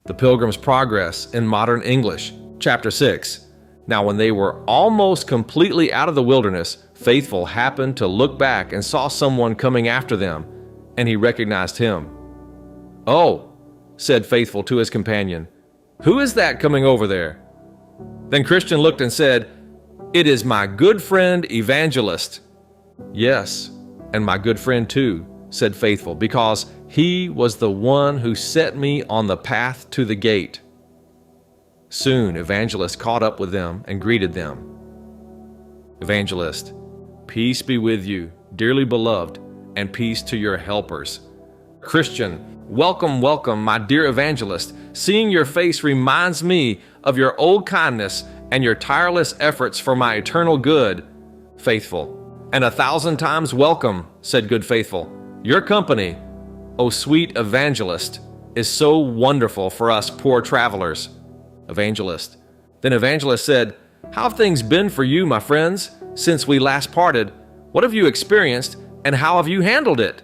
The Pilgrim's Progress in Modern English, Chapter 6. Now when they were almost completely out of the wilderness, Faithful happened to look back and saw someone coming after them, and he recognized him. "Oh," said Faithful to his companion, "who is that coming over there?" Then Christian looked and said, "It is my good friend Evangelist." "Yes, and my good friend too," said Faithful, "because he was the one who set me on the path to the gate." Soon Evangelist caught up with them and greeted them. Evangelist: "Peace be with you, dearly beloved, and peace to your helpers." Christian: "Welcome, welcome, my dear Evangelist. Seeing your face reminds me of your old kindness and your tireless efforts for my eternal good." Faithful: "And 1,000 times welcome," said good Faithful. "Your company, O sweet Evangelist, is so wonderful for us poor travelers." Evangelist: Then Evangelist said, "How have things been for you, my friends, since we last parted? What have you experienced, and how have you handled it?"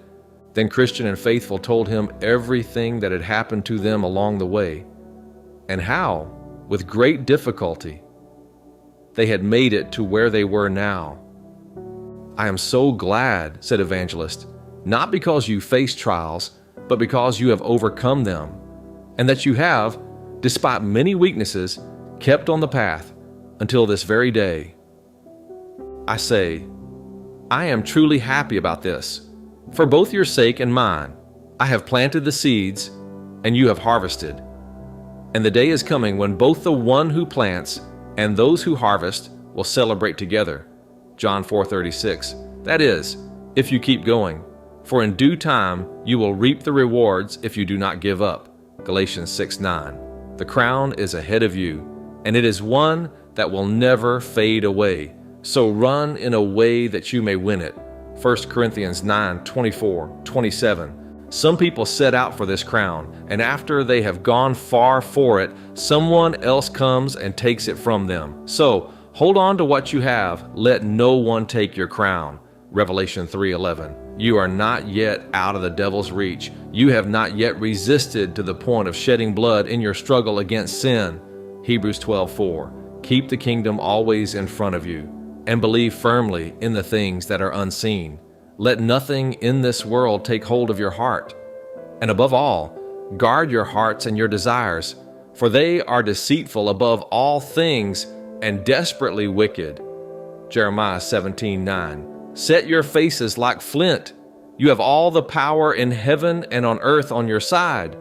Then Christian and Faithful told him everything that had happened to them along the way, and how, with great difficulty, they had made it to where they were now. "I am so glad," said Evangelist, "not because you faced trials, but because you have overcome them, and that you have, despite many weaknesses, kept on the path until this very day. I say, I am truly happy about this. For both your sake and mine, I have planted the seeds, and you have harvested. And the day is coming when both the one who plants and those who harvest will celebrate together." John 4:36. That is, if you keep going. For in due time you will reap the rewards if you do not give up. Galatians 6:9. The crown is ahead of you, and it is one that will never fade away. So run in a way that you may win it. 1 Corinthians 9:24-27. Some people set out for this crown, and after they have gone far for it, someone else comes and takes it from them. So hold on to what you have. Let no one take your crown. Revelation 3:11. You are not yet out of the devil's reach. You have not yet resisted to the point of shedding blood in your struggle against sin. Hebrews 12:4. Keep the kingdom always in front of you, and believe firmly in the things that are unseen. Let nothing in this world take hold of your heart. And above all, guard your hearts and your desires, for they are deceitful above all things and desperately wicked. Jeremiah 17:9. Set your faces like flint. You have all the power in heaven and on earth on your side.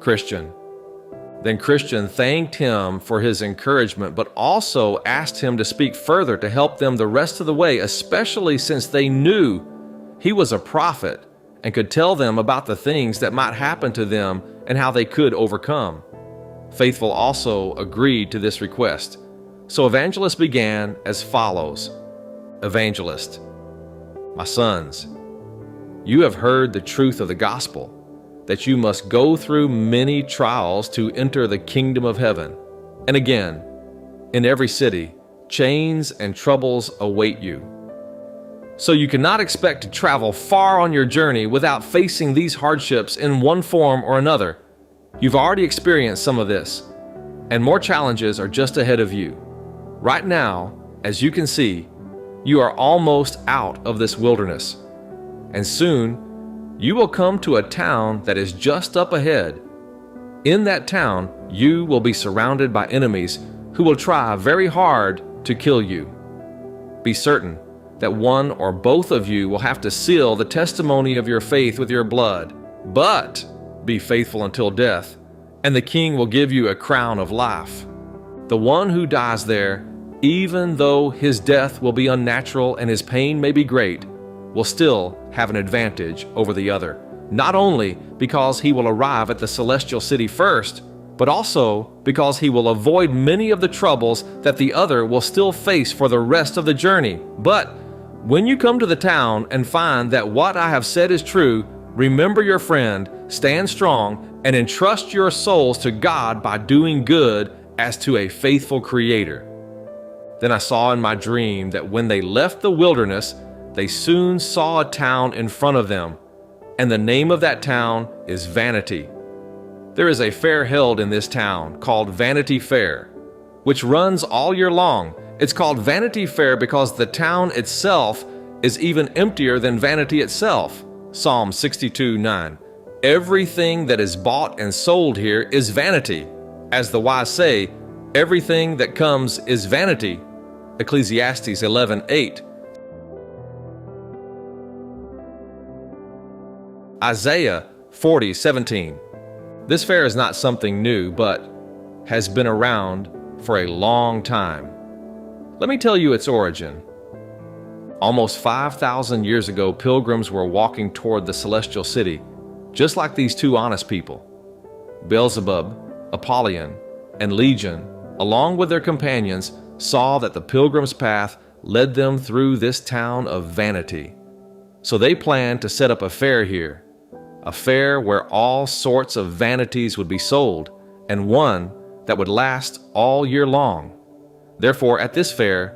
Christian. Then Christian thanked him for his encouragement, but also asked him to speak further to help them the rest of the way, especially since they knew he was a prophet and could tell them about the things that might happen to them and how they could overcome. Faithful also agreed to this request. So Evangelist began as follows. Evangelist: My sons, you have heard the truth of the gospel, that you must go through many trials to enter the kingdom of heaven. And again, in every city, chains and troubles await you. So you cannot expect to travel far on your journey without facing these hardships in one form or another. You've already experienced some of this, and more challenges are just ahead of you. Right now, as you can see, you are almost out of this wilderness, and soon you will come to a town that is just up ahead. In that town, you will be surrounded by enemies who will try very hard to kill you. Be certain that one or both of you will have to seal the testimony of your faith with your blood, but be faithful until death, and the king will give you a crown of life. The one who dies there, even though his death will be unnatural and his pain may be great, will still have an advantage over the other, not only because he will arrive at the celestial city first, but also because he will avoid many of the troubles that the other will still face for the rest of the journey. But when you come to the town and find that what I have said is true, remember your friend, stand strong, and entrust your souls to God by doing good as to a faithful Creator. Then I saw in my dream that when they left the wilderness, they soon saw a town in front of them, and the name of that town is Vanity. There is a fair held in this town called Vanity Fair, which runs all year long. It's called Vanity Fair because the town itself is even emptier than vanity itself. Psalm 62:9. Everything that is bought and sold here is vanity. As the wise say, everything that comes is vanity. Ecclesiastes 11:8. Isaiah 40:17. This fair is not something new, but has been around for a long time. Let me tell you its origin. Almost 5,000 years ago, pilgrims were walking toward the celestial city, just like these two honest people. Beelzebub, Apollyon, and Legion, along with their companions, saw that the pilgrim's path led them through this town of vanity. So they planned to set up a fair here, a fair where all sorts of vanities would be sold, and one that would last all year long. Therefore, at this fair,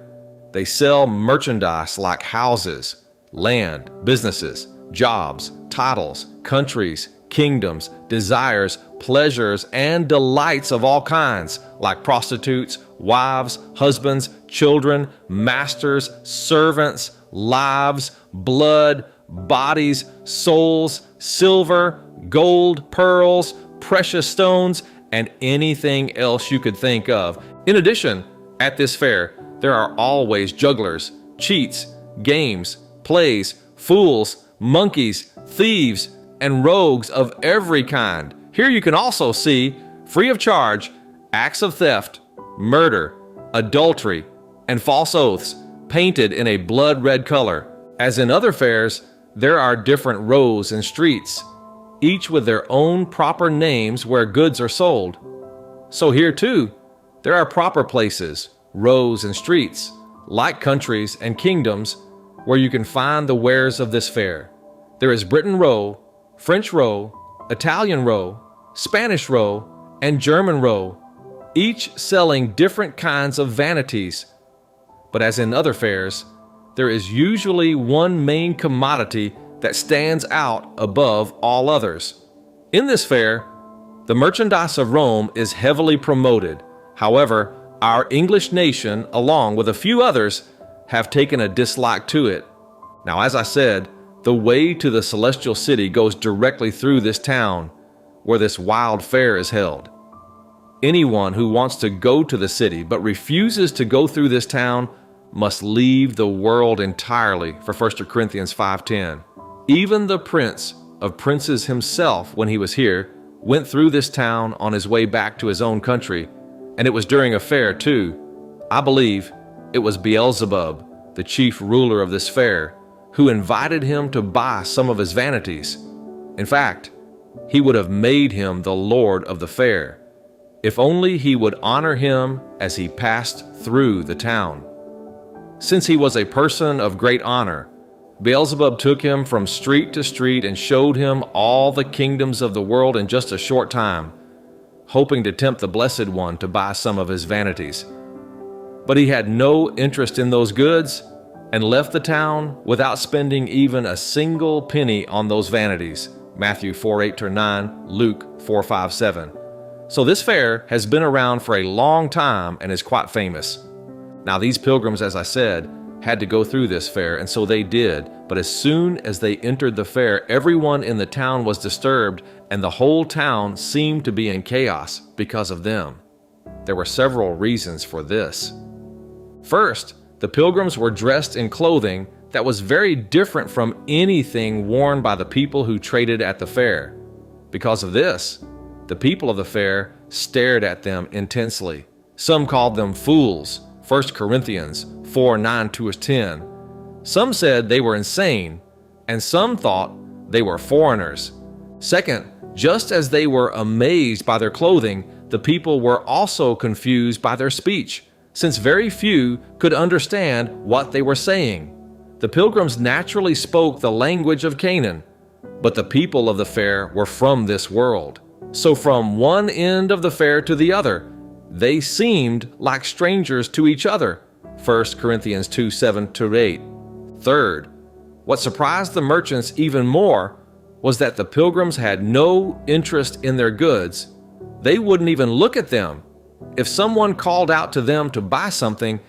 they sell merchandise like houses, land, businesses, jobs, titles, countries, kingdoms, desires, pleasures, and delights of all kinds, like prostitutes, wives, husbands, children, masters, servants, lives, blood, bodies, souls, silver, gold, pearls, precious stones, and anything else you could think of. In addition, at this fair, there are always jugglers, cheats, games, plays, fools, monkeys, thieves, and rogues of every kind. Here you can also see, free of charge, acts of theft, murder, adultery, and false oaths painted in a blood-red color. As in other fairs, there are different rows and streets, each with their own proper names where goods are sold. So here too, there are proper places, rows and streets, like countries and kingdoms, where you can find the wares of this fair. There is Britain Row, French Row, Italian Row, Spanish Row, and German Row, each selling different kinds of vanities. But as in other fairs, there is usually one main commodity that stands out above all others. In this fair, the merchandise of Rome is heavily promoted. However, our English nation, along with a few others, have taken a dislike to it. Now, as I said, the way to the celestial city goes directly through this town where this wild fair is held. Anyone who wants to go to the city but refuses to go through this town must leave the world entirely, for 1 Corinthians 5:10. Even the prince of princes himself, when he was here, went through this town on his way back to his own country, and it was during a fair too. I believe it was Beelzebub, the chief ruler of this fair, who invited him to buy some of his vanities. In fact, he would have made him the lord of the fair, if only he would honor him as he passed through the town. Since he was a person of great honor, Beelzebub took him from street to street and showed him all the kingdoms of the world in just a short time, hoping to tempt the Blessed One to buy some of his vanities. But he had no interest in those goods and left the town without spending even a single penny on those vanities. Matthew 4:8-9, Luke 4:5-7. So this fair has been around for a long time and is quite famous. Now these pilgrims, as I said, had to go through this fair, and so they did. But as soon as they entered the fair, everyone in the town was disturbed, and the whole town seemed to be in chaos because of them. There were several reasons for this. First, the pilgrims were dressed in clothing that was very different from anything worn by the people who traded at the fair. Because of this, the people of the fair stared at them intensely. Some called them fools, 1 Corinthians 4:9-10. Some said they were insane, and some thought they were foreigners. Second, just as they were amazed by their clothing, the people were also confused by their speech, since very few could understand what they were saying. The pilgrims naturally spoke the language of Canaan, but the people of the fair were from this world. So from one end of the fair to the other, they seemed like strangers to each other. 1 Corinthians 2:7-8. Third, what surprised the merchants even more was that the pilgrims had no interest in their goods They wouldn't even look at them. If someone called out to them to buy something,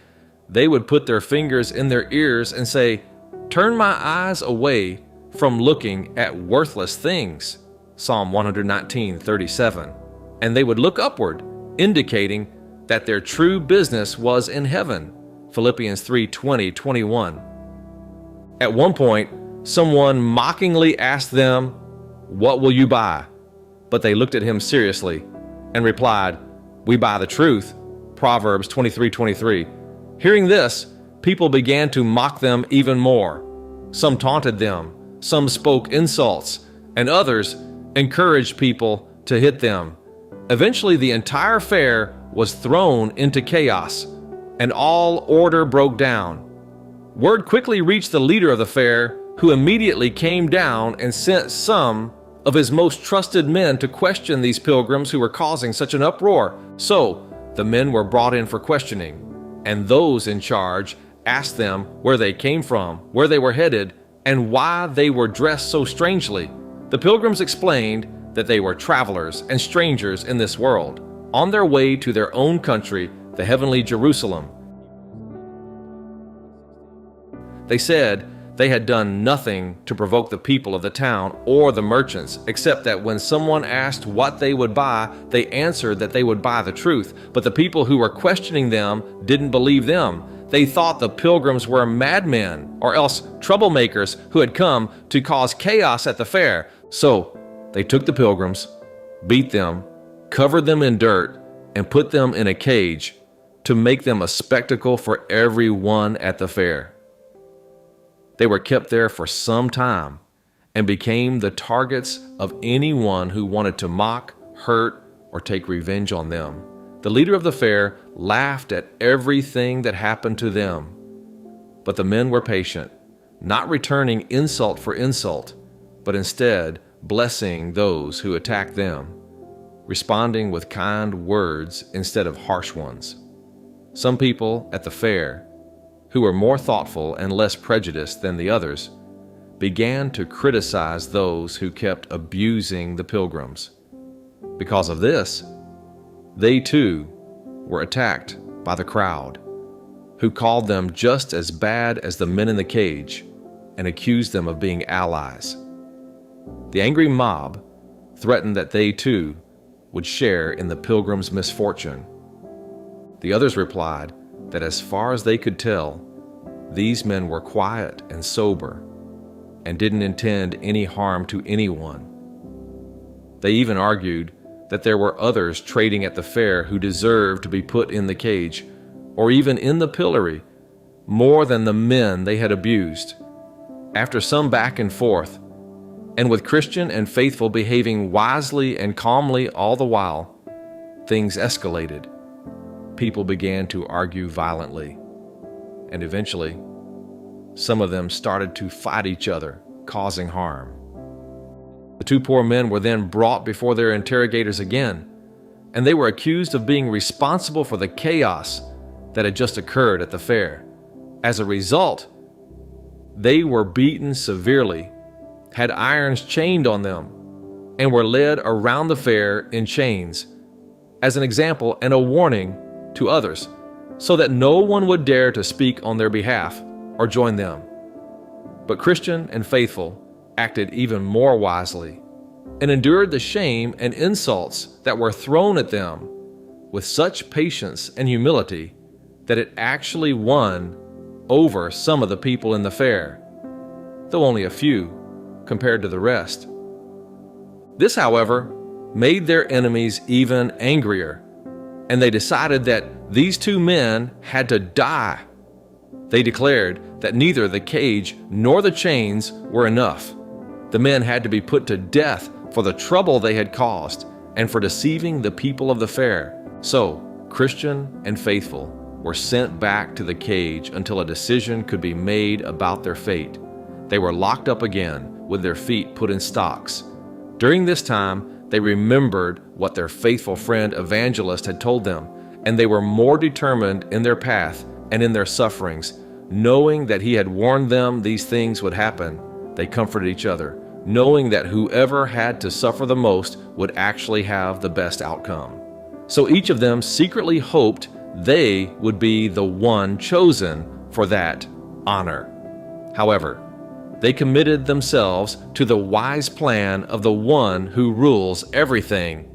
they would put their fingers in their ears and say, "Turn my eyes away from looking at worthless things." Psalm 119:37. And they would look upward, indicating that their true business was in heaven. Philippians 3:20-21. At one point, someone mockingly asked them, "What will you buy?" But they looked at him seriously and replied, "We buy the truth." Proverbs 23:23. Hearing this, people began to mock them even more. Some taunted them, some spoke insults, and others encouraged people to hit them. Eventually, the entire fair was thrown into chaos, and all order broke down. Word quickly reached the leader of the fair, who immediately came down and sent some of his most trusted men to question these pilgrims who were causing such an uproar. So, the men were brought in for questioning, and those in charge asked them where they came from, where they were headed, and why they were dressed so strangely. The pilgrims explained that they were travelers and strangers in this world, on their way to their own country, the heavenly Jerusalem. They said they had done nothing to provoke the people of the town or the merchants, except that when someone asked what they would buy, they answered that they would buy the truth. But the people who were questioning them didn't believe them. They thought the pilgrims were madmen or else troublemakers who had come to cause chaos at the fair. So they took the pilgrims, beat them, covered them in dirt, and put them in a cage to make them a spectacle for everyone at the fair. They were kept there for some time and became the targets of anyone who wanted to mock, hurt, or take revenge on them. The leader of the fair laughed at everything that happened to them. But the men were patient, not returning insult for insult, but instead blessing those who attacked them, responding with kind words instead of harsh ones. Some people at the fair, who were more thoughtful and less prejudiced than the others, began to criticize those who kept abusing the pilgrims. Because of this, they too were attacked by the crowd, who called them just as bad as the men in the cage and accused them of being allies. The angry mob threatened that they too would share in the pilgrims' misfortune. The others replied that as far as they could tell, these men were quiet and sober and didn't intend any harm to anyone. They even argued that there were others trading at the fair who deserved to be put in the cage or even in the pillory more than the men they had abused. After some back and forth, and with Christian and faithful behaving wisely and calmly all the while, things escalated. People began to argue violently, and eventually, some of them started to fight each other, causing harm. The two poor men were then brought before their interrogators again, and they were accused of being responsible for the chaos that had just occurred at the fair. As a result, they were beaten severely, had irons chained on them, and were led around the fair in chains, as an example and a warning to others, so that no one would dare to speak on their behalf or join them. But Christian and faithful acted even more wisely and endured the shame and insults that were thrown at them with such patience and humility that it actually won over some of the people in the fair, though only a few compared to the rest. This, however, made their enemies even angrier, and they decided that these two men had to die. They declared that neither the cage nor the chains were enough. The men had to be put to death for the trouble they had caused and for deceiving the people of the fair. So, Christian and faithful were sent back to the cage until a decision could be made about their fate. They were locked up again with their feet put in stocks. During this time, they remembered what their faithful friend evangelist had told them, and they were more determined in their path and in their sufferings. Knowing that he had warned them these things would happen, they comforted each other, knowing that whoever had to suffer the most would actually have the best outcome. So each of them secretly hoped they would be the one chosen for that honor. However, they committed themselves to the wise plan of the one who rules everything,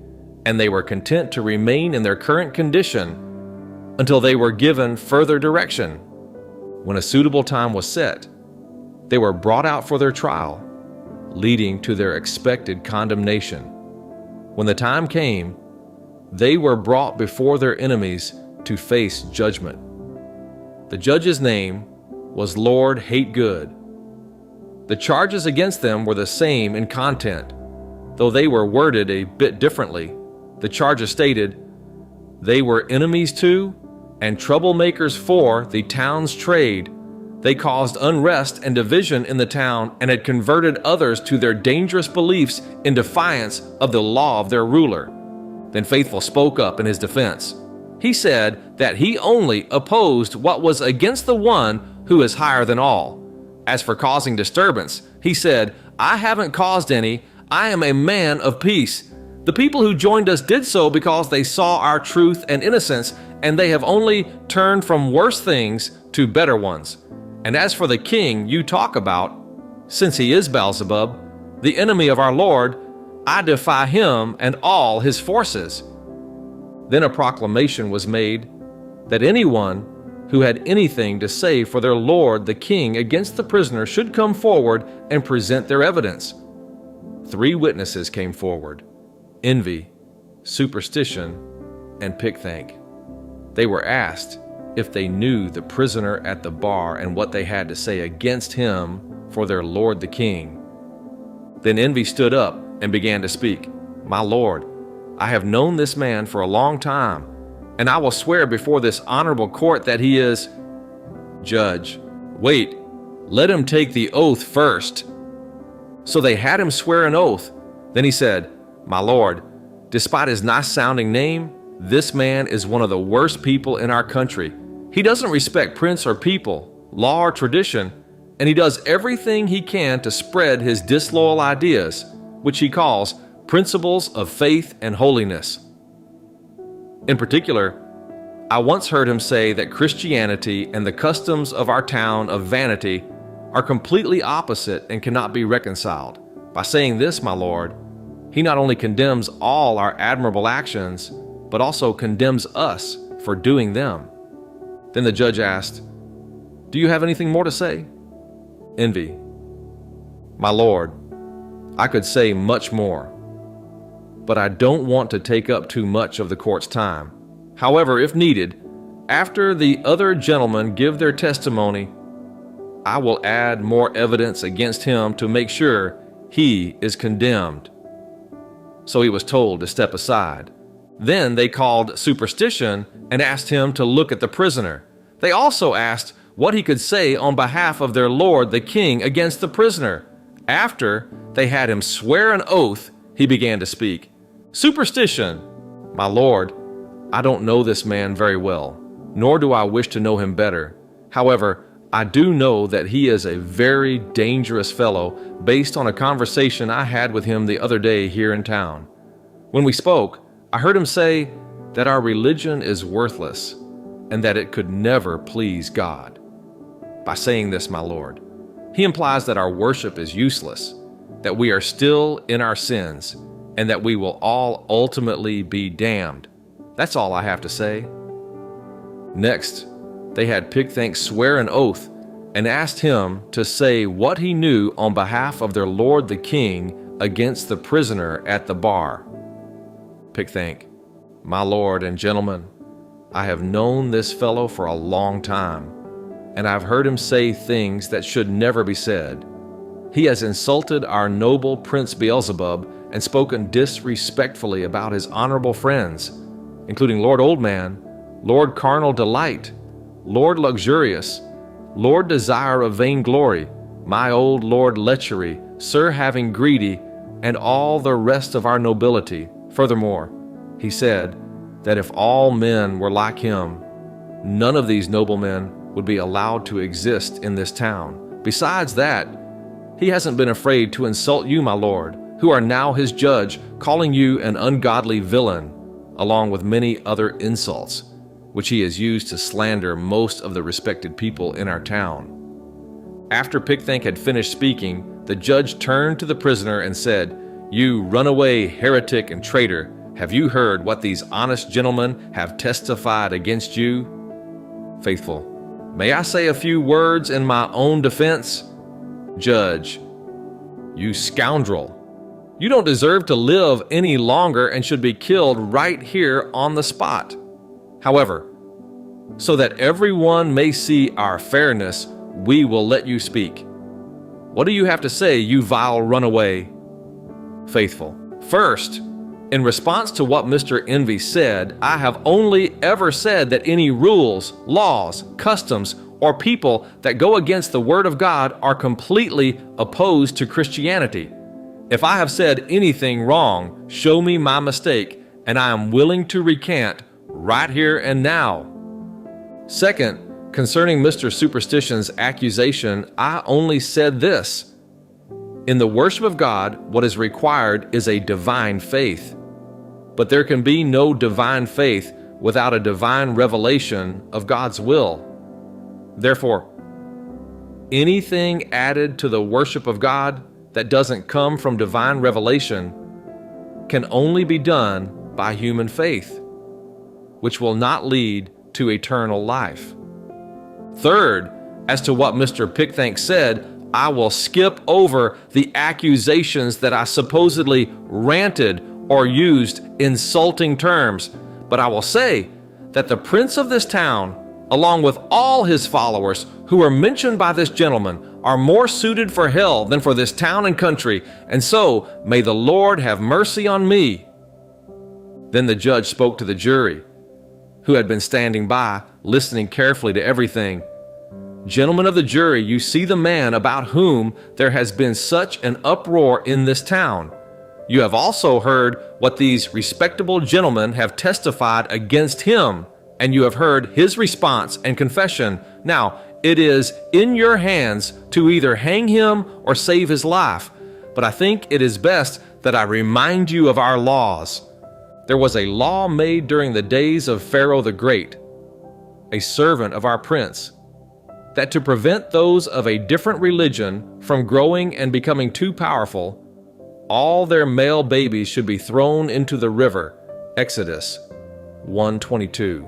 and they were content to remain in their current condition until they were given further direction. When a suitable time was set, they were brought out for their trial, leading to their expected condemnation. When the time came, they were brought before their enemies to face judgment. The judge's name was Lord Hategood. The charges against them were the same in content, though they were worded a bit differently. The charges stated they were enemies to and troublemakers for the town's trade. They caused unrest and division in the town and had converted others to their dangerous beliefs in defiance of the law of their ruler. Then Faithful spoke up in his defense. He said that he only opposed what was against the one who is higher than all. As for causing disturbance, he said, I haven't caused any. I am a man of peace. The people who joined us did so because they saw our truth and innocence, and they have only turned from worse things to better ones. And as for the king you talk about, since he is Beelzebub, the enemy of our Lord, I defy him and all his forces. Then a proclamation was made that anyone who had anything to say for their lord the king against the prisoner should come forward and present their evidence. 3 witnesses came forward: Envy, Superstition, and Pickthank. They were asked if they knew the prisoner at the bar and what they had to say against him for their lord the king. Then Envy stood up and began to speak. My lord, I have known this man for a long time, and I will swear before this honorable court that he is... Judge, wait, let him take the oath first. So they had him swear an oath. Then he said, My lord, despite his nice-sounding name, this man is one of the worst people in our country. He doesn't respect prince or people, law or tradition, and he does everything he can to spread his disloyal ideas, which he calls principles of faith and holiness. In particular, I once heard him say that Christianity and the customs of our town of Vanity are completely opposite and cannot be reconciled. By saying this, my lord, he not only condemns all our admirable actions, but also condemns us for doing them. Then the judge asked, Do you have anything more to say? Envy, My lord, I could say much more, but I don't want to take up too much of the court's time. However, if needed, after the other gentlemen give their testimony, I will add more evidence against him to make sure he is condemned. So he was told to step aside. Then they called Superstition and asked him to look at the prisoner. They also asked what he could say on behalf of their lord the king against the prisoner. After they had him swear an oath, he began to speak. Superstition, my lord, I don't know this man very well, nor do I wish to know him better. However, I do know that he is a very dangerous fellow based on a conversation I had with him the other day here in town. When we spoke, I heard him say that our religion is worthless and that it could never please God. By saying this, my lord, he implies that our worship is useless, that we are still in our sins, and that we will all ultimately be damned. That's all I have to say. Next, they had Pickthank swear an oath and asked him to say what he knew on behalf of their lord the king against the prisoner at the bar. Pickthank, my lord and gentlemen, I have known this fellow for a long time, and I've heard him say things that should never be said. He has insulted our noble Prince Beelzebub and spoken disrespectfully about his honorable friends, including Lord Oldman, Lord Carnal Delight, Lord Luxurious, Lord Desire of Vainglory, my old Lord Lechery, Sir Having Greedy, and all the rest of our nobility. Furthermore, he said that if all men were like him, none of these noblemen would be allowed to exist in this town. Besides that, He hasn't been afraid to insult you, my lord, who are now his judge, calling you an ungodly villain, along with many other insults, which he has used to slander most of the respected people in our town." After Pickthank had finished speaking, the judge turned to the prisoner and said, "You runaway heretic and traitor, have you heard what these honest gentlemen have testified against you?" Faithful: "May I say a few words in my own defense?" Judge: "You scoundrel! You don't deserve to live any longer and should be killed right here on the spot. However, so that everyone may see our fairness, we will let you speak. What do you have to say, you vile runaway?" Faithful: "First, in response to what Mr. Envy said, I have only ever said that any rules, laws, customs, or people that go against the Word of God are completely opposed to Christianity. If I have said anything wrong, show me my mistake, and I am willing to recant right here and now. Second, concerning Mr. Superstition's accusation, I only said this: in the worship of God, what is required is a divine faith. But there can be no divine faith without a divine revelation of God's will. Therefore, anything added to the worship of God that doesn't come from divine revelation can only be done by human faith, which will not lead to eternal life. Third, as to what Mr. Pickthank said, I will skip over the accusations that I supposedly ranted or used insulting terms, but I will say that the prince of this town, along with all his followers who are mentioned by this gentleman, are more suited for hell than for this town and country, and so may the Lord have mercy on me." Then the judge spoke to the jury, who had been standing by, listening carefully to everything. "Gentlemen of the jury, you see the man about whom there has been such an uproar in this town. You have also heard what these respectable gentlemen have testified against him, and you have heard his response and confession. Now, it is in your hands to either hang him or save his life, but I think it is best that I remind you of our laws. There was a law made during the days of Pharaoh the Great, a servant of our prince, that to prevent those of a different religion from growing and becoming too powerful, all their male babies should be thrown into the river. Exodus 1:22.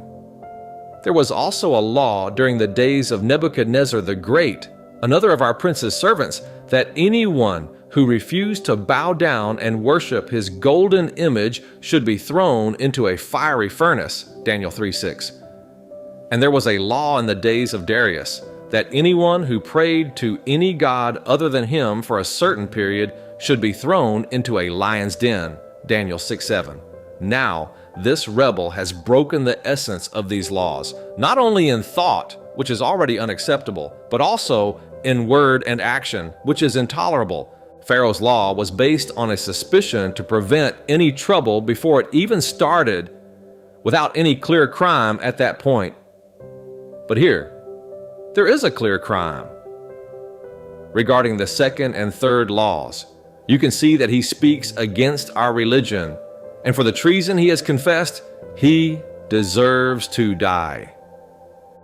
There was also a law during the days of Nebuchadnezzar the Great, another of our prince's servants, that anyone who refused to bow down and worship his golden image should be thrown into a fiery furnace. Daniel 3:6. And there was a law in the days of Darius, that anyone who prayed to any god other than him for a certain period should be thrown into a lion's den. Daniel 6:7. Now, this rebel has broken the essence of these laws, not only in thought, which is already unacceptable, but also in word and action, which is intolerable. Pharaoh's law was based on a suspicion to prevent any trouble before it even started, without any clear crime at that point. But here, there is a clear crime. Regarding the second and third laws, you can see that he speaks against our religion, and for the treason he has confessed, he deserves to die.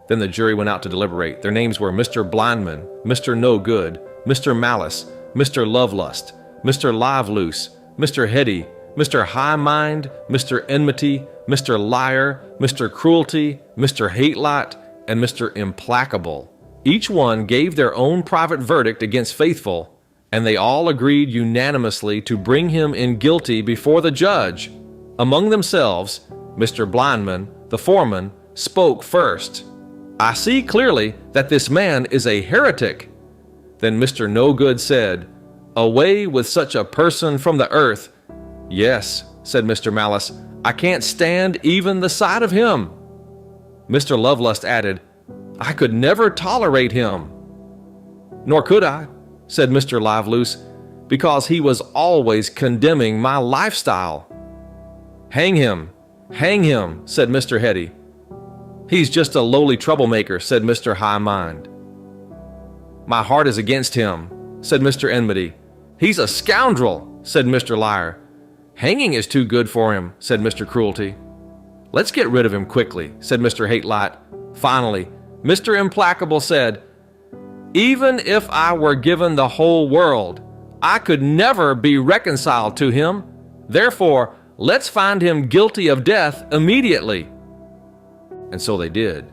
Then the jury went out to deliberate. Their names were Mr. Blindman, Mr. No Good, Mr. Malice, Mr. Lovelust, Mr. Liveloose, Mr. Heady, Mr. High Mind, Mr. Enmity, Mr. Liar, Mr. Cruelty, Mr. Hate-Lot, and Mr. Implacable. Each one gave their own private verdict against Faithful, and they all agreed unanimously to bring him in guilty before the judge. Among themselves, Mr. Blindman, the foreman, spoke first. "I see clearly that this man is a heretic." Then Mr. No Good said, "Away with such a person from the earth." "Yes," said Mr. Malice, "I can't stand even the sight of him." Mr. Lovelust added, "I could never tolerate him." "Nor could I," said Mr. Liveloose, "because he was always condemning my lifestyle." Hang him, said Mr. Heady. "He's just a lowly troublemaker," said Mr. High Mind. "My heart is against him," said Mr. Enmity. "He's a scoundrel," said Mr. Liar. "Hanging is too good for him," said Mr. Cruelty. "Let's get rid of him quickly," said Mr. Hate-Lot. Finally, Mr. Implacable said, "Even if I were given the whole world, I could never be reconciled to him. Therefore, let's find him guilty of death immediately." And so they did.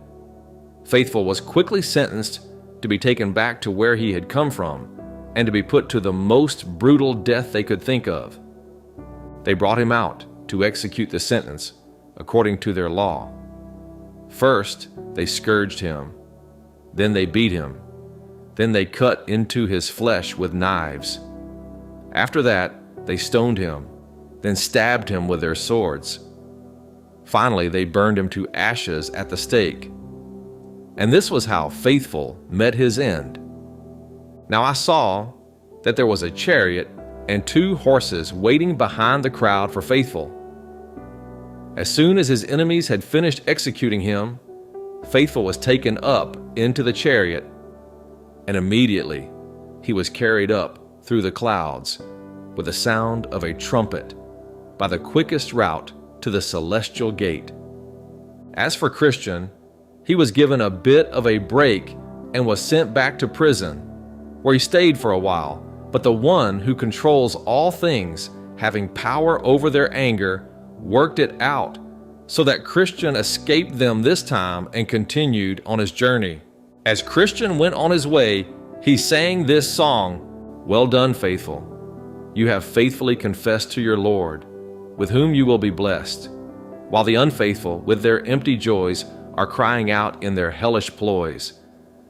Faithful was quickly sentenced to be taken back to where he had come from and to be put to the most brutal death they could think of. They brought him out to execute the sentence according to their law. First, they scourged him. Then they beat him. Then they cut into his flesh with knives. After that, they stoned him, then stabbed him with their swords. Finally, they burned him to ashes at the stake. And this was how Faithful met his end. Now I saw that there was a chariot and 2 horses waiting behind the crowd for Faithful. As soon as his enemies had finished executing him, Faithful was taken up into the chariot, and immediately he was carried up through the clouds with the sound of a trumpet by the quickest route to the celestial gate. As for Christian, he was given a bit of a break and was sent back to prison, where he stayed for a while. But the one who controls all things, having power over their anger, worked it out so that Christian escaped them this time and continued on his journey. As Christian went on his way, he sang this song, "Well done, faithful. You have faithfully confessed to your Lord, with whom you will be blessed, while the unfaithful, with their empty joys, are crying out in their hellish ploys.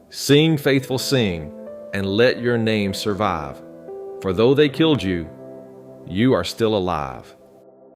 Sing, faithful, sing, and let your name survive. For though they killed you, you are still alive."